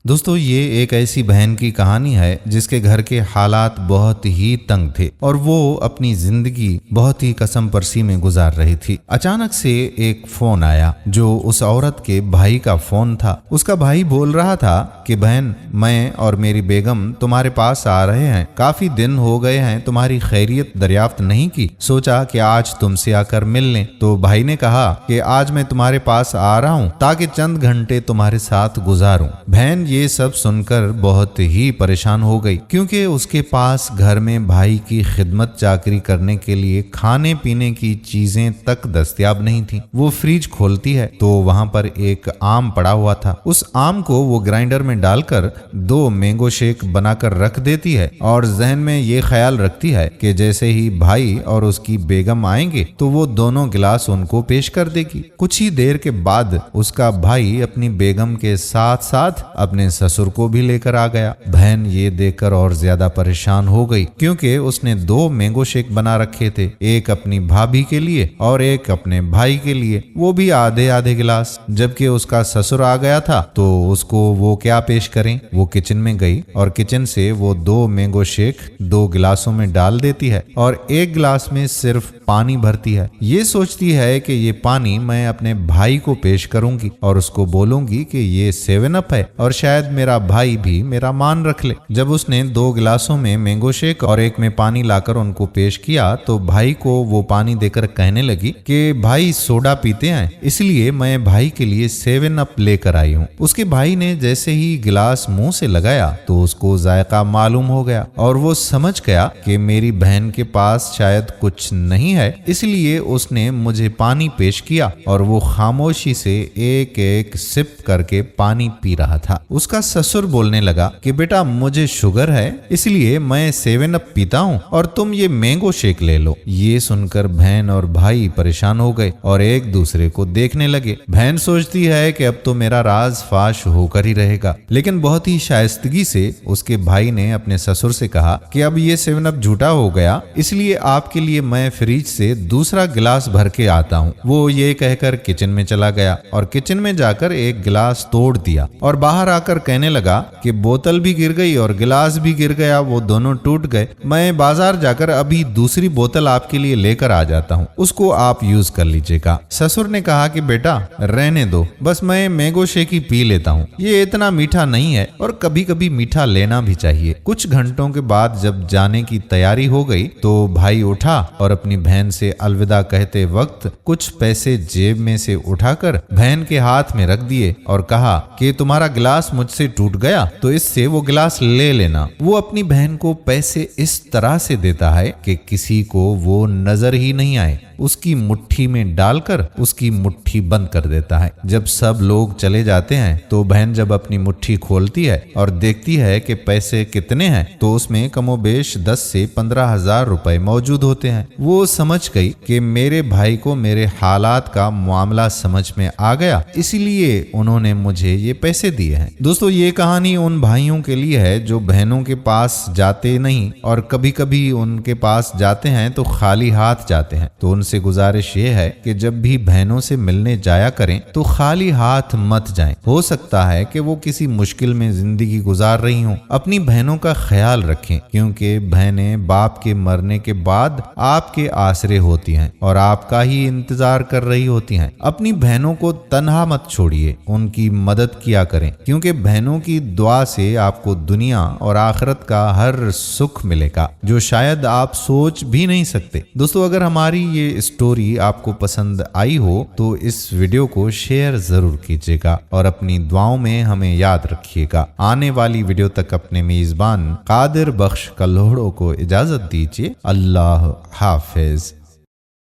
दोस्तों ये एक ऐसी बहन की कहानी है जिसके घर के हालात बहुत ही तंग थे और वो अपनी जिंदगी बहुत ही कसम परसी में गुजार रही थी। अचानक से एक फोन आया जो उस औरत के भाई का फोन था। उसका भाई बोल रहा था कि बहन, मैं और मेरी बेगम तुम्हारे पास आ रहे हैं, काफी दिन हो गए हैं, तुम्हारी खैरियत दरियाफ्त नहीं की, सोचा कि आज तुमसे आकर मिल लें। तो भाई ने कहा कि आज मैं तुम्हारे पास आ रहा हूँ ताकि चंद घंटे तुम्हारे साथ गुजारूं। बहन ये सब सुनकर बहुत ही परेशान हो गई क्योंकि उसके पास घर में भाई की खिदमत चाकरी करने के लिए खाने पीने की चीजें तक दस्तयाब नहीं थी। वो फ्रिज खोलती है तो वहां पर एक आम पड़ा हुआ था। उस आम को वो ग्राइंडर में डालकर 2 मैंगो शेक बनाकर रख देती है और जहन में ये ख्याल रखती है कि जैसे ही भाई और उसकी बेगम आएंगे तो वो दोनों गिलास उनको पेश कर देगी। कुछ ही देर के बाद उसका भाई अपनी बेगम के साथ साथ अपने ससुर को भी लेकर आ गया। बहन ये देखकर और ज्यादा परेशान हो गई क्योंकि उसने 2 मैंगो शेक बना रखे थे, एक अपनी भाभी के लिए और एक अपने भाई के लिए, वो भी आधे आधे गिलास। जबकि उसका ससुर आ गया था तो उसको वो क्या पेश करें। वो किचन में गई और किचन से वो 2 मैंगो शेक 2 गिलासों में डाल देती है और एक गिलास में सिर्फ पानी भरती है। ये सोचती है कि ये पानी मैं अपने भाई को पेश करूंगी और उसको बोलूंगी कि ये 7 अप है और शायद मेरा भाई भी मेरा मान रख ले। जब उसने 2 गिलासों में मैंगो शेक और एक में पानी लाकर उनको पेश किया तो भाई को वो पानी देकर कहने लगी कि भाई सोडा पीते हैं, इसलिए मैं भाई के लिए 7 अप लेकर आई हूँ। उसके भाई ने जैसे ही गिलास मुंह से लगाया तो उसको जायका मालूम हो गया और वो समझ गया कि मेरी बहन के पास शायद कुछ नहीं है, इसलिए उसने मुझे पानी पेश किया और वो खामोशी से एक एक सिप करके पानी पी रहा था। उसका ससुर बोलने लगा कि बेटा मुझे शुगर है इसलिए मैं 7 अप पीता हूँ और तुम ये मैंगो शेक ले लो। ये सुनकर बहन और भाई परेशान हो गए और एक दूसरे को देखने लगे। बहन सोचती है कि अब तो मेरा राज फाश होकर ही रहेगा, लेकिन बहुत ही शाइस्तगी से उसके भाई ने अपने ससुर से कहा कि अब ये 7 अप झूठा हो गया, इसलिए आपके लिए मैं फ्रिज से दूसरा गिलास भर के आता हूँ। वो ये कहकर किचन में चला गया और किचन में जाकर एक गिलास तोड़ दिया और बाहर आकर कहने लगा कि बोतल भी गिर गई और गिलास भी गिर गया, वो दोनों टूट गए। मैं बाजार जाकर अभी दूसरी बोतल आपके लिए लेकर आ जाता हूँ, उसको आप यूज कर लीजिएगा। ससुर ने कहा कि बेटा रहने दो, बस मैं मैंगो शेक ही पी लेता हूँ, ये इतना मीठा नहीं है और कभी कभी मीठा लेना भी चाहिए। कुछ घंटों के बाद जब जाने की तैयारी हो गई तो भाई उठा और अपनी बहन से अलविदा कहते वक्त कुछ पैसे जेब में से उठाकर बहन के हाथ में रख दिए और कहा कि तुम्हारा गिलास मुझसे टूट गया तो इससे वो गिलास ले लेना। वो अपनी बहन को पैसे इस तरह से देता है कि किसी को वो नजर ही नहीं आए, उसकी मुट्ठी में डालकर उसकी मुट्ठी बंद कर देता है। जब सब लोग चले जाते हैं तो बहन जब अपनी मुट्ठी खोलती है और देखती है कि पैसे कितने हैं तो उसमें कमोबेश 10 से 15 हजार रुपए मौजूद होते हैं। वो समझ गई कि मेरे भाई को मेरे हालात का मामला समझ में आ गया, इसीलिए उन्होंने मुझे ये पैसे दिए हैं। दोस्तों ये कहानी उन भाइयों के लिए है जो बहनों के पास जाते नहीं और कभी कभी उनके पास जाते हैं तो खाली हाथ जाते हैं। तो उनसे गुजारिश ये है कि जब भी बहनों से मिलने जाया करें तो खाली हाथ मत जाएं। हो सकता है कि वो किसी मुश्किल में जिंदगी गुजार रही हों। अपनी बहनों का ख्याल रखें क्योंकि बहनें बाप के मरने के बाद आपके आसरे होती हैं और आपका ही इंतजार कर रही होती हैं। अपनी बहनों को तन्हा मत छोड़िए, उनकी मदद किया करें क्योंकि बहनों की दुआ से आपको दुनिया और आखिरत का हर सुख मिलेगा जो शायद आप सोच भी नहीं सकते। दोस्तों अगर हमारी ये स्टोरी आपको पसंद आई हो तो इस वीडियो को शेयर जरूर कीजिएगा और अपनी दुआओं में हमें याद रखिएगा। आने वाली वीडियो तक अपने मेजबान कादिर बख्श कल्होड़ो को इजाजत दीजिए। अल्लाह हाफिज।